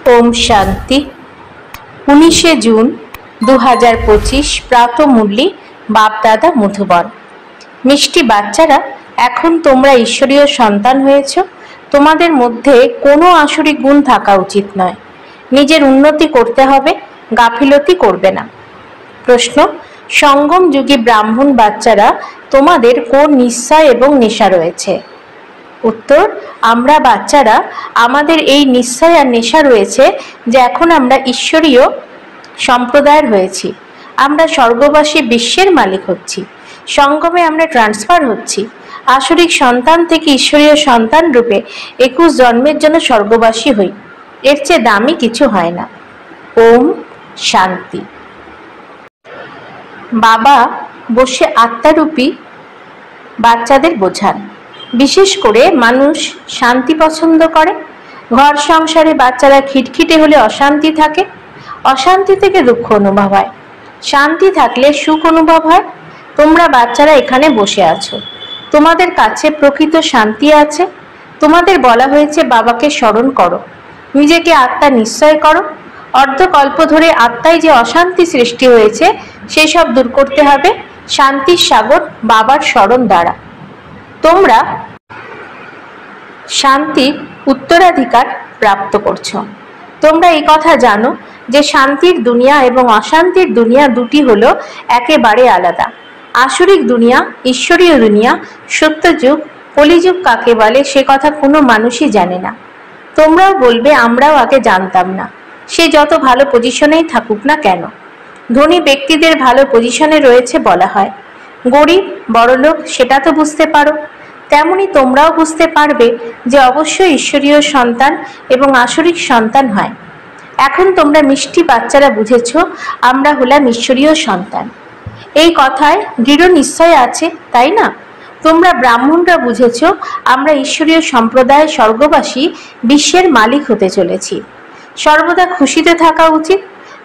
ओम शांति 19 जून 2025 प्रातःमुरली बापदादा मधुबन। मिष्टि बाच्चारा, এখন তোমরা ঈশ্বরীয় সন্তান হয়েছো। তোমাদের মধ্যে কোনো আসরিক গুণ থাকা উচিত নয়। নিজের উন্নতি করতে হবে, গাফিলতি করবে না। প্রশ্ন, সঙ্গম যুগী ব্রাহ্মণ বাচ্চারা তোমাদের কোন নিশ্চয় এবং নেশা রয়েছে? উত্তর, আমরা বাচ্চারা আমাদের এই নিশ্চয় আর নেশা রয়েছে যে এখন আমরা ঈশ্বরীয় সম্প্রদায়ের হয়েছি। আমরা স্বর্গবাসী বিশ্বের মালিক হচ্ছি। সঙ্গমে আমরা ট্রান্সফার হচ্ছি। আসরিক সন্তান থেকে ঈশ্বরীয় সন্তান রূপে 21 জন্মের জন্য স্বর্গবাসী হই। এর চেয়ে দামি কিছু হয় না। ওম শান্তি। বাবা বসে আত্মারূপী বাচ্চাদের বোঝান। বিশেষ করে মানুষ শান্তি পছন্দ করে। ঘর সংসারে বাচ্চারা খিটখিটে হলে অশান্তি থাকে। অশান্তি থেকে দুঃখ অনুভব হয়। শান্তি থাকলে সুখ অনুভব হয়। তোমরা বাচ্চারা এখানে বসে আছো। তোমাদের কাছে প্রকৃত শান্তি আছে। তোমাদের বলা হয়েছে বাবাকে স্মরণ করো, নিজেকে আত্মা নিশ্চয় করো। অর্ধকল্প ধরে আত্মায় যে অশান্তি সৃষ্টি হয়েছে সেসব দূর করতে হবে শান্তির সাগর বাবার স্মরণ দ্বারা। তোমরা শান্তির উত্তরাধিকার প্রাপ্ত করছো। তোমরা এই কথা জানো যে শান্তির দুনিয়া এবং অশান্তির দুনিয়া দুটি হলো একেবারে আলাদা। আসরিক দুনিয়া, ঈশ্বরীয় দুনিয়া, সত্যযুগ, কলিযুগ কাকে বলে সে কথা কোনো মানুষই জানে না। তোমরাও বলবে আমরাও আগে জানতাম না। সে যত ভালো পজিশনেই থাকুক না কেন। ধনী ব্যক্তিদের ভালো পজিশনে রয়েছে বলা হয়। গরিব বড়লোক সেটা তো বুঝতে পারো। তেমনি তোমরাও বুঝতে পারবে যে অবশ্যই ঈশ্বরীয় সন্তান এবং আসরিক সন্তান হয়। এখন তোমরা মিষ্টি বাচ্চারা বুঝেছ আমরা হলাম ঈশ্বরীয় সন্তান। এই কথায় দৃঢ় নিশ্চয় আছে, তাই না? তোমরা ব্রাহ্মণরা বুঝেছ আমরা ঈশ্বরীয় সম্প্রদায় স্বর্গবাসী বিশ্বের মালিক হতে চলেছি। সর্বদা খুশিতে থাকা উচিত।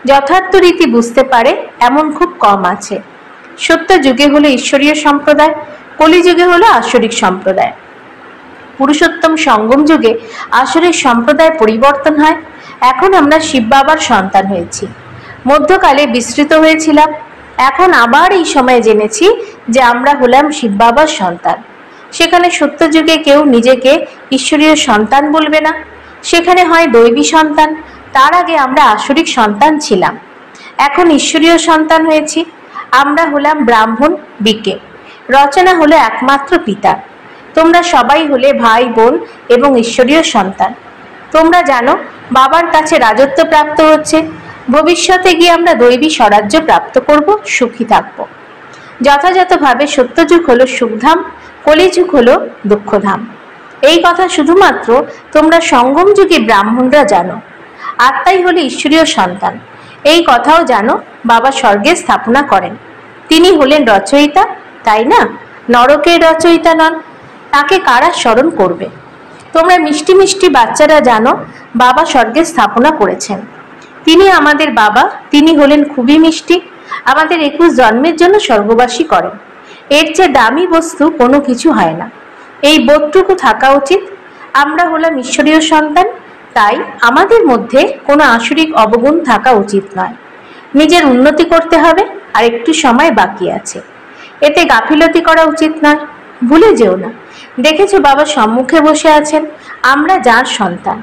যথার্থ রীতি বুঝতে পারে এমন খুব কম আছে। সত্য যুগে হলো ঈশ্বরীয় সম্প্রদায়, কলিযুগে হলো আসরিক সম্প্রদায়। পুরুষোত্তম সঙ্গম যুগে আসরিক সম্প্রদায় পরিবর্তন হয়। এখন আমরা শিব বাবার সন্তান হয়েছি। মধ্যকালে বিস্মৃত হয়েছিলাম। এখন আবার এই সময় জেনেছি যে আমরা হলাম শিব বাবার সন্তান। সেখানে সত্য যুগে কেউ নিজেকে ঈশ্বরীয় সন্তান বলবে না। সেখানে হয় দৈবী সন্তান। তার আগে আমরা আসরিক সন্তান ছিলাম। এখন ঈশ্বরীয় সন্তান হয়েছি। আমরা হলাম ব্রাহ্মণ বিকে। রচনা হলো একমাত্র পিতা। তোমরা সবাই হলে ভাই বোন এবং ঈশ্বরীয় সন্তান। তোমরা জানো বাবার কাছে রাজত্ব প্রাপ্ত হচ্ছে। ভবিষ্যতে গিয়ে আমরা দৈবী স্বরাজ্য প্রাপ্ত করব, সুখী থাকব। যথাযথভাবে সত্যযুগ হলো সুখধাম, কলিযুগ হলো দুঃখধাম। এই কথা শুধুমাত্র তোমরা সঙ্গম যুগে ব্রাহ্মণরা জানো। আত্মাই হলো ঈশ্বরীয় সন্তান। এই কথাও জানো বাবা স্বর্গে স্থাপনা করেন। তিনি হলেন রচয়িতা, তাই না? নরকের রচয়িতা নন। তাকে কারা স্মরণ করবে? তোমরা মিষ্টি মিষ্টি বাচ্চারা জানো বাবা স্বর্গে স্থাপনা করেছেন। তিনি আমাদের বাবা। তিনি হলেন খুবই মিষ্টি। আমাদের 21 জন্মের জন্য স্বর্গবাসী করেন। এর চেয়ে দামি বস্তু কোনো কিছু হয় না। এই বোধটুকু থাকা উচিত। আমরা হলাম ঈশ্বরীয় সন্তান, তাই আমাদের মধ্যে কোনো আসরিক অবগুণ থাকা উচিত নয়। নিজের উন্নতি করতে হবে, আর একটু সময় বাকি আছে। এতে গাফিলতি করা উচিত নয়। ভুলে যেও না। দেখেছো বাবা সম্মুখে বসে আছেন। আমরা যার সন্তান।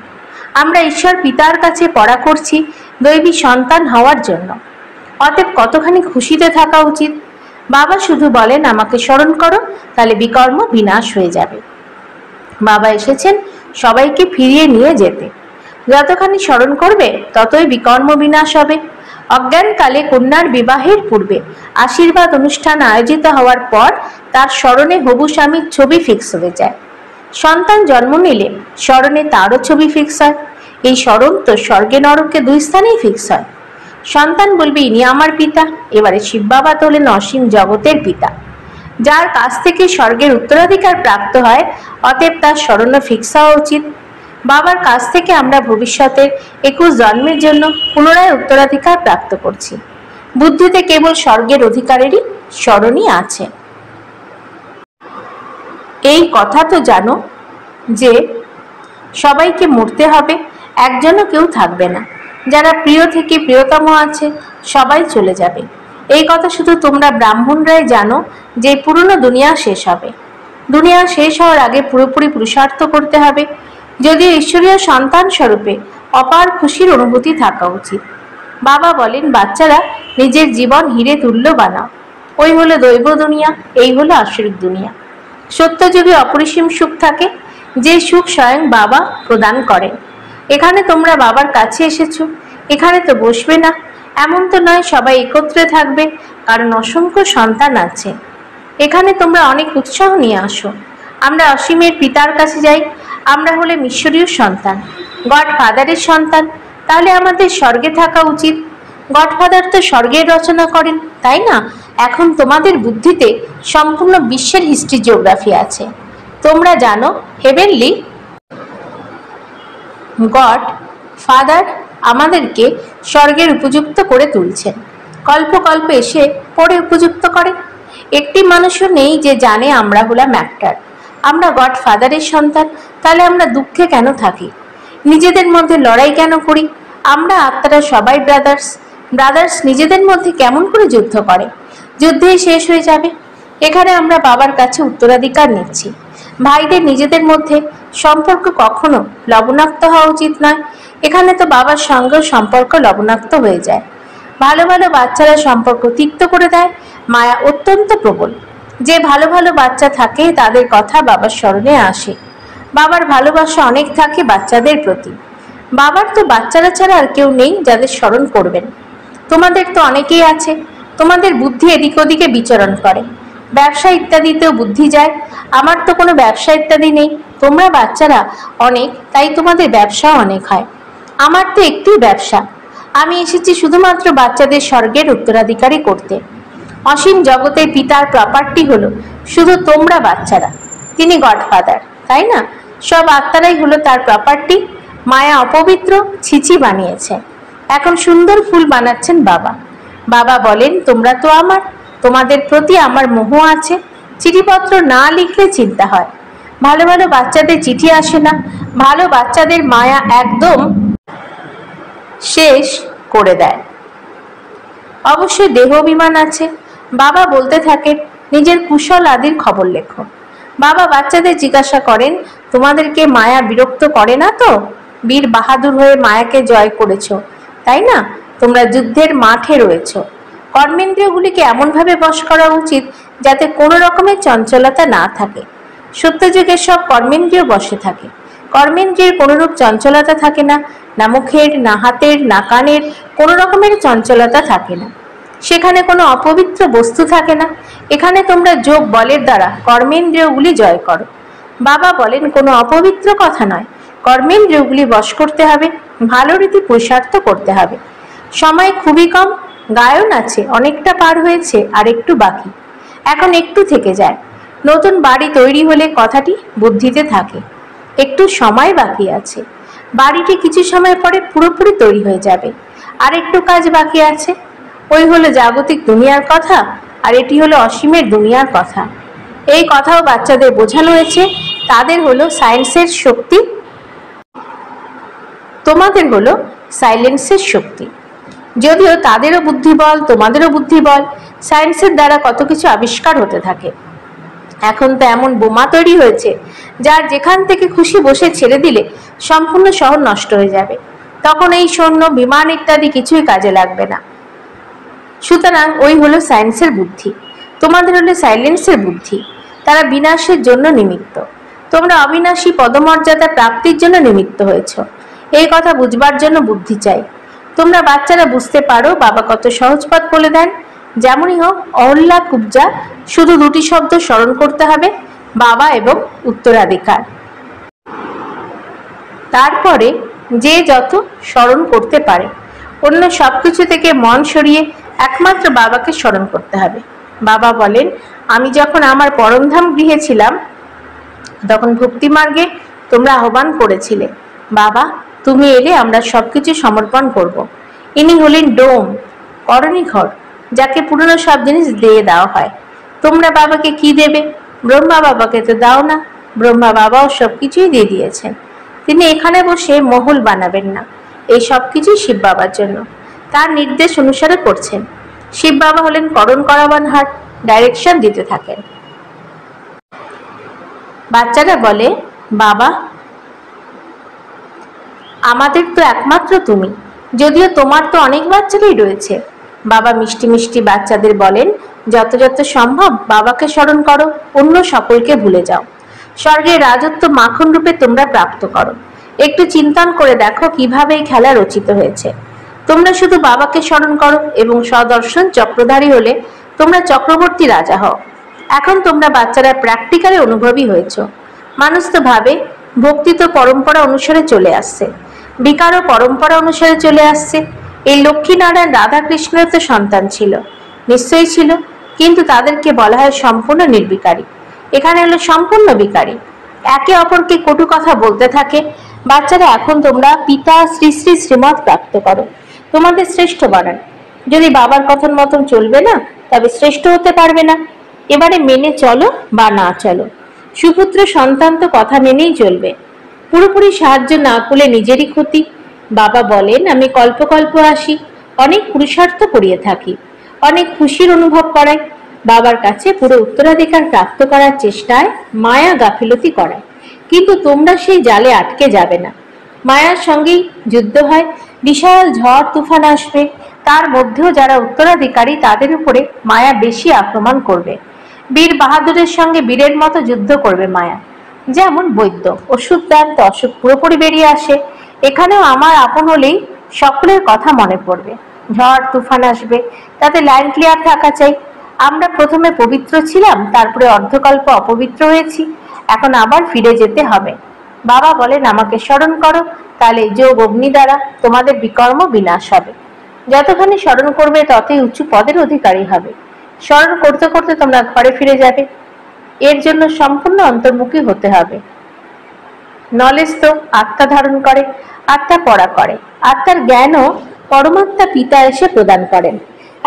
আমরা ঈশ্বর পিতার কাছে পড়া করছি দৈবী সন্তান হওয়ার জন্য। অতএব কতখানি খুশিতে থাকা উচিত। বাবা শুধু বলেন আমাকে স্মরণ করো, তাহলে বিকর্ম বিনাশ হয়ে যাবে। বাবা এসেছেন সবাইকে ফিরিয়ে নিয়ে যেতে। যতখানি স্মরণ করবে ততই বিকর্ম বিনাশ হবে। অজ্ঞানকালে কন্যার বিবাহের পূর্বে আশীর্বাদ অনুষ্ঠান আয়োজিত হওয়ার পর তার স্মরণে হবু স্বামীর ছবি ফিক্স হয়ে যায়। সন্তান জন্ম নিলে স্মরণে তারও ছবি ফিক্স হয়। এই স্মরণ তো স্বর্গে নরকে দুই স্থানেই ফিক্স হয়। সন্তান বলবে ইনি আমার পিতা। এবারে শিব বাবা তো হলেন অসীম জগতের পিতা, যার কাছ থেকে স্বর্গের উত্তরাধিকার প্রাপ্ত হয়। অতএব তার স্মরণও ফিক্স হওয়া উচিত। বাবার কাছ থেকে আমরা ভবিষ্যতের 21 জন্মের জন্য পুনরায় উত্তরাধিকার প্রাপ্ত করছি। বুদ্ধিতে কেবল স্বর্গের অধিকারেরই স্মরণই আছে। এই কথা তো জানো যে সবাইকে মরতে হবে একজনও কেউ থাকবে না। যারা প্রিয় থেকে প্রিয়তম আছে সবাই চলে যাবে। এই কথা শুধু তোমরা ব্রাহ্মণরাই জানো যে পুরনো দুনিয়া শেষ হবে। দুনিয়া শেষ হওয়ার আগে পুরোপুরি পুরুষার্থ করতে হবে। যদিও ঈশ্বরীয় সন্তান স্বরূপে অপার খুশির অনুভূতি থাকা উচিত। বাবা বলেন, বাচ্চারা নিজের জীবন হিরে তুল্য বানাও। ওই হলো দৈব দুনিয়া, এই হলো আসরিক দুনিয়া। সত্যযুগে অপরিসীম সুখ থাকে, যে সুখ স্বয়ং বাবা প্রদান করেন। এখানে তোমরা বাবার কাছে এসেছো, এখানে তো বসবে না এমন তো নয়, সবাই একত্রে থাকবে, কারণ অসংখ্য সন্তান আছে। এখানে তোমরা অনেক উৎসাহ নিয়ে আসো। আমরা অসীমের পিতার কাছে যাই। আমরা হলাম ঈশ্বরীয় সন্তান, গড ফাদারের সন্তান। তাহলে আমাদের স্বর্গে থাকা উচিত। গডফাদার তো স্বর্গের রচনা করেন, তাই না? এখন তোমাদের বুদ্ধিতে সম্পূর্ণ বিশ্বের হিস্ট্রি জিওগ্রাফি আছে। তোমরা জানো হেভেনলি গড ফাদার আমাদেরকে স্বর্গের উপযুক্ত করে তুলছেন, কল্প কল্প এসে পরে উপযুক্ত করেন। একটি মানুষও নেই যে জানে আমরা হলাম অ্যাক্টর, আমরা গড ফাদারের সন্তান। তাহলে আমরা দুঃখে কেন থাকি? নিজেদের মধ্যে লড়াই কেন করি? আমরা আত্মারা সবাই ব্রাদার্স। ব্রাদার্স নিজেদের মধ্যে কেমন করে যুদ্ধ করে? যুদ্ধেই শেষ হয়ে যাবে। এখানে আমরা বাবার কাছে উত্তরাধিকার নিচ্ছি। ভাইদের নিজেদের মধ্যে সম্পর্ক কখনো লবণাক্ত হওয়া উচিত নয়। এখানে তো বাবার সঙ্গেও সম্পর্ক লবণাক্ত হয়ে যায়। ভালো ভালো বাচ্চারা সম্পর্ক তিক্ত করে দেয়। মায়া অত্যন্ত প্রবল। যে ভালো ভালো বাচ্চা থাকে তাদের কথা বাবার স্মরণে আসে। বাবার ভালোবাসা অনেক থাকে বাচ্চাদের প্রতি। বাবার তো বাচ্চারা ছাড়া আর কেউ নেই যাদের স্মরণ করবেন। তোমাদের তো অনেকেই আছে। তোমাদের বুদ্ধি এদিক ওদিকে বিচরণ করে, ব্যবসা ইত্যাদিতেও বুদ্ধি যায়। আমার তো কোনো ব্যবসা ইত্যাদি নেই। তোমরা বাচ্চারা অনেক, তাই তোমাদের ব্যবসাও অনেক হয়। আমার তো একটি ব্যবসা। আমি এসেছি শুধুমাত্র বাচ্চাদের স্বর্গের উত্তরাধিকারী করতে। অসীম জগতের পিতার প্রপার্টি হলো শুধু তোমরা বাচ্চারা। তিনি গডফাদার, তাই না? সব আত্মারাই হলো তার প্রপার্টি। মায়া অপবিত্র ছিচি বানিয়েছে, এখন সুন্দর ফুল বানাচ্ছেন বাবা। বাবা বলেন, তোমরা তো আমার, তোমাদের প্রতি আমার মোহ আছে। চিঠিপত্র না লিখলে চিন্তা হয়। ভালো ভালো বাচ্চাদের চিঠি আসে না। ভালো বাচ্চাদের মায়া একদম শেষ করে দেয়। অবশ্যই দেহ অভিমান আছে। বাবা বলতে থাকেন, নিজের কুশল আদির খবর লেখো। বাবা বাচ্চাদের জিজ্ঞাসা করেন, তোমাদেরকে মায়া বিরক্ত করে না তো? বীর বাহাদুর হয়ে মায়াকে জয় করেছ, তাই না? তোমরা যুদ্ধের মাঠে রয়েছ। কর্মেন্দ্রিয়গুলিকে এমনভাবে বশ করা উচিত যাতে কোনো রকমের চঞ্চলতা না থাকে। সত্যযুগে সব কর্মেন্দ্রিয় বসে থাকে। কর্মেন্দ্রিয়ের কোনোরূপ চঞ্চলতা থাকে না। না মুখের, না হাতের, না কানের কোনো রকমের চঞ্চলতা থাকে না। সেখানে কোনো অপবিত্র বস্তু থাকে না। এখানে তোমরা যোগ বলের দ্বারা কর্মেন্দ্রিয়গুলি জয় করো। বাবা বলেন, কোনো অপবিত্র কথা নয়, কর্মেন্দ্রিয়গুলি বশ করতে হবে, ভালো রীতি পুরুষার্থ করতে হবে। সময় খুবই কম। গায়ন আছে, অনেকটা পার হয়েছে, আর একটু বাকি। এখন একটু থেকে যায়। নতুন বাড়ি তৈরি হলে কথাটি বুদ্ধিতে থাকে, একটু সময় বাকি আছে। বাড়িটি কিছু সময় পরে পুরোপুরি তৈরি হয়ে যাবে। আর একটু কাজ বাকি আছে। ওই হলো জাগতিক দুনিয়ার কথা, আর এটি হলো অসীমের দুনিয়ার কথা। এই কথাও বাচ্চাদের বোঝানো হয়েছে। তাদের হলো সায়েন্সের শক্তি, তোমাদের হলো সাইলেন্সের শক্তি। যদিও তাদেরও বুদ্ধিবল, তোমাদেরও বুদ্ধিবল। সায়েন্সের দ্বারা কত কিছু আবিষ্কার হতে থাকে। এখন তো এমন বোমা তৈরি হয়েছে যার যেখান থেকে খুশি বসে ছেড়ে দিলে সম্পূর্ণ শহর নষ্ট হয়ে যাবে। তখন এই সৈন্য, বিমান ইত্যাদি কিছুই কাজে লাগবে না। সুতরাং ওই হলো সায়েন্সের বুদ্ধি, তোমাদের হলো সাইলেন্সের বুদ্ধি। তারা বিনাশের জন্য নিমিত্ত। তোমরা অবিনাশী পদমর্যাদা প্রাপ্তির জন্য নিমিত্ত হয়েছ। এই কথা বুঝবার জন্য বুদ্ধি চাই। তোমরা বাচ্চারা বুঝতে পারো বাবা কত সহজ পথ বলে দেন। যেমনই হোক, অহল্যা কুব্জা, শুধু দুটি শব্দ স্মরণ করতে হবে, বাবা এবং উত্তরাধিকার। তারপরে যে যত স্মরণ করতে পারে। অন্য সবকিছু থেকে মন সরিয়ে একমাত্র বাবাকে স্মরণ করতে হবে। বাবা বলেন, আমি যখন আমার পরমধাম গৃহে ছিলাম তখন ভক্তিমার্গে তোমরা আহ্বান করেছিলে, বাবা তুমি এলে আমরা সবকিছু সমর্পণ করব। ইনি হলেন ডোম, করণী ঘর, যাকে পুরনো সব জিনিস দিয়ে দেওয়া হয়। তোমরা বাবাকে কি দেবে? ব্রহ্মা বাবাকে তো দাও না। ব্রহ্মা বাবাও সবকিছুই দিয়ে দিয়েছেন। তিনি এখানে বসে মহল বানাবেন না, এই সব কিছুই শিব বাবার জন্য। তার নির্দেশ অনুসারে করছেন। শিব বাবা হলেন করণ করাবান হাট, ডাইরেকশন দিতে থাকেন। বাচ্চারা বলে, বাবা আমাদের তো একমাত্র তুমি, যদিও তোমার তো অনেক বাচ্চারাই রয়েছে। বাবা মিষ্টি মিষ্টি বাচ্চাদের বলেন, যত যত সম্ভব বাবাকে স্মরণ করো, অন্য সকলকে ভুলে যাও। স্বর্গের রাজত্ব মাখন রূপে তোমরা প্রাপ্ত করো। একটু চিন্তন করে দেখো কিভাবে এই খেলা রচিত হয়েছে। তোমরা শুধু বাবাকে স্মরণ করো এবং সদর্শন চক্রধারী হলে তোমরা চক্রবর্তী রাজা হও। এখন তোমরা বাচ্চারা প্র্যাকটিক্যালি অনুভবী হয়েছ। মানুষ তো ভাবে ভক্তি তো পরম্পরা অনুসারে চলে আসছে, বিকারও পরম্পরা অনুসারে চলে আসছে। এই লক্ষ্মীনারায়ণ রাধাকৃষ্ণের তো সন্তান ছিল, নিশ্চয়ই ছিল, কিন্তু তাদেরকে বলা হয় সম্পূর্ণ নির্বিকারী। এখানে হলো সম্পূর্ণ বিকারী, একে অপরকে কটু কথা বলতে থাকে। বাচ্চারা এখন তোমরা পিতা শ্রী শ্রী শ্রীমৎ প্রাপ্ত করো, তোমাদের শ্রেষ্ঠ বানান। যদি বাবার কথন মতন চলবে না, তবে শ্রেষ্ঠ হতে পারবে না। এবারে মেনে চলো বা না চলো, সুপুত্র সন্তান তো কথা মেনেই চলবে। পুরোপুরি সাহায্য না করলে নিজেরই ক্ষতি। বাবা বলেন, আমি কল্প কল্প আসি, অনেক পুরুষার্থ করিয়ে থাকি, অনেক খুশির অনুভব করাই। বাবার কাছে পুরো উত্তরাধিকার প্রাপ্ত করার চেষ্টায় মায়া গাফিলতি করায়, কিন্তু তোমরা সেই জালে আটকে যাবে না। মায়ার সঙ্গেই যুদ্ধ হয়, বিশাল ঝড় তুফান আসবে, তার মধ্যেও যারা উত্তরাধিকারী তাদের উপরে মায়া বেশি আক্রমণ করবে। বীর বাহাদুরের সঙ্গে বীরের মতো যুদ্ধ করবে মায়া। যেমন বৈদ্য ওষুধ দেন তো অসুখ পুরোপুরি বেরিয়ে আসে। এখানেও আমার আপন হলেই সকলের কথা মনে পড়বে। ঝড় তুফান আসবে, তাতে লাইন ক্লিয়ার থাকা চাই। আমরা প্রথমে পবিত্র ছিলাম, তারপরে অর্ধকল্প অপবিত্র হয়েছি, এখন আবার ফিরে যেতে হবে। বাবা বলেন, আমাকে স্মরণ করো, তাহলে যোগ অগ্নি দ্বারা তোমাদের বিকর্ম বিনাশ হবে। যতখানি স্মরণ করবে ততই উঁচু পদের অধিকারী হবে। স্মরণ করতে করতে তোমরা ঘরে ফিরে যাবে। এর জন্য সম্পূর্ণ অন্তর্মুখী হতে হবে। নলেজ তো আত্মা ধারণ করে, আত্মা পড়া করে। আত্মার জ্ঞানও পরমাত্মা পিতা এসে প্রদান করেন।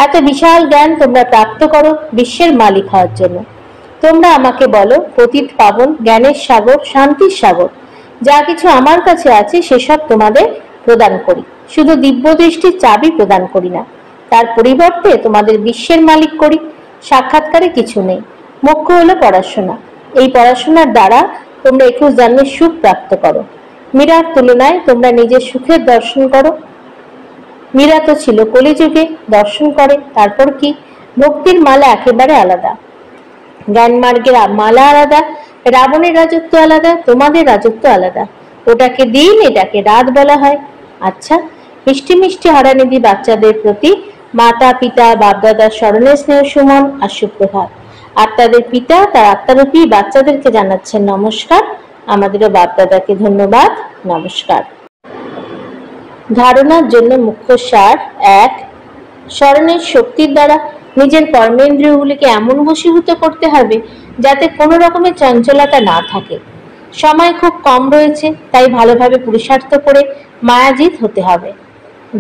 এত বিশাল জ্ঞান তোমরা প্রাপ্ত করো বিশ্বের মালিক হওয়ার জন্য। তোমরা আমাকে বলো, পতিত পাবন, জ্ঞানের সাগর, শান্তির সাগর, যা কিছু আমার কাছে আছে সেসব তোমাদের প্রদান করি। শুধু দিব্য দৃষ্টির চাবি প্রদান করি না, তার পরিবর্তে তোমাদের বিশ্বের মালিক করি। সাক্ষাৎকারে কিছু নেই, মুখ্য হলো পড়াশোনা। এই পড়াশোনার দ্বারা তোমরা 21 জন্মের সুখ প্রাপ্ত করো। মীরার তুলনায় তোমরা নিজের সুখের দর্শন করো। মীরা তো ছিল কলিযুগে, দর্শন করে, তারপর কি? ভক্তির মালা একেবারে আলাদা, জ্ঞান মার্গের মালা আলাদা, রাবণের রাজত্ব আলাদা, তোমাদের রাজত্ব আলাদা। ওটাকে দিন, এটাকে রাত বলা হয়। আচ্ছা, মিষ্টি মিষ্টি হরানিধি বাচ্চাদের প্রতি মাতা পিতা বাপদাদার স্মরণের স্নেহ সুমন আর সুপ্রভাত। আর তাদের পিতা তার আত্মারূপী বাচ্চাদেরকে জানাচ্ছেন নমস্কার। আমাদেরও বাপদাদাকে ধন্যবাদ, নমস্কার। ধারণার জন্য মুখ্য সার: 1. স্মরণের শক্তির দ্বারা নিজের কর্মেন্দ্রিয়গুলিকে এমন বশীভূত করতে হবে যাতে কোনো রকমের চঞ্চলতা না থাকে। সময় খুব কম রয়েছে, তাই ভালোভাবে পুরুষার্থ করে মায়াজিত হতে হবে।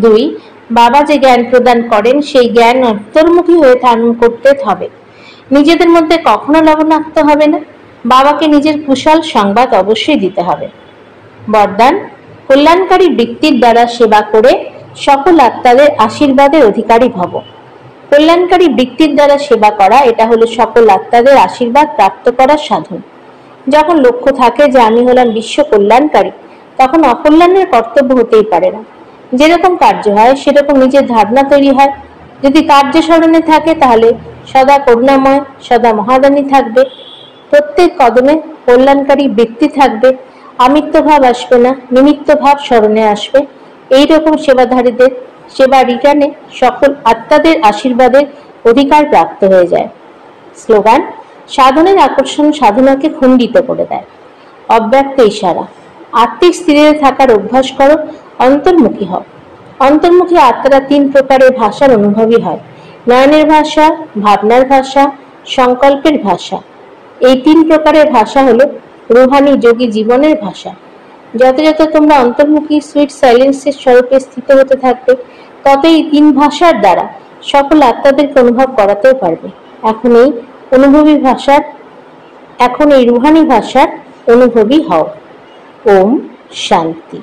2. বাবা যে জ্ঞান প্রদান করেন সেই জ্ঞান অন্তর্মুখী হয়ে ধারণ করতে হবে। নিজেদের মধ্যে কখনো লবণাক্ত হবে না। বাবাকে নিজের কুশল সংবাদ অবশ্যই দিতে হবে। বরদান: কল্যাণকারী বৃত্তির দ্বারা সেবা করে সকল আত্মাদের আশীর্বাদের অধিকারী ভব। কল্যাণকারী বৃত্তির দ্বারা সেবা করা, এটা হলো সকল আত্মাদের আশীর্বাদ প্রাপ্ত করার সাধন। যখন লক্ষ্য থাকে যে আমি হলাম বিশ্ব কল্যাণকারী, তখন অকল্যাণের কর্তব্য হতেই পারে না। যেরকম কার্য হয় সেরকম নিজের ধারণা তৈরি হয়। যদি কার্য স্মরণে থাকে তাহলে সদা করুণাময়, সদা মহাদানী থাকবে। প্রত্যেক কদমে কল্যাণকারী বৃত্তি থাকবে। আমিত্ব ভাব আসবে না, নিমিত্ত ভাব স্মরণে আসবে। এইরকম সেবাধারীদের সেবা রিটার্নে সকল আত্মাদের আশীর্বাদের অধিকার প্রাপ্ত হয়ে যায়। স্লোগান: সাধনের আকর্ষণ সাধনাকে খণ্ডিত করে দেয়। অব্যক্ত ইশারা: আত্মিক স্থিরে থাকার অভ্যাস করো, অন্তর্মুখী হও। অন্তর্মুখী আত্মারা 3 প্রকারের ভাষার অনুভবী হয়: নয়নের ভাষা, ভাবনার ভাষা, সংকল্পের ভাষা। এই 3 প্রকারের ভাষা হলো রুহানি যোগী জীবনের ভাষা। যত যত তোমরা অন্তর্মুখী সুইট সাইলেন্সের স্বরূপে স্থিত হতে থাকবে, তত এই 3 ভাষার দ্বারা সকল আত্মাদেরকে অনুভব করাতেও পারবে। এখন এই রুহানি ভাষার অনুভবী হও। ওম শান্তি।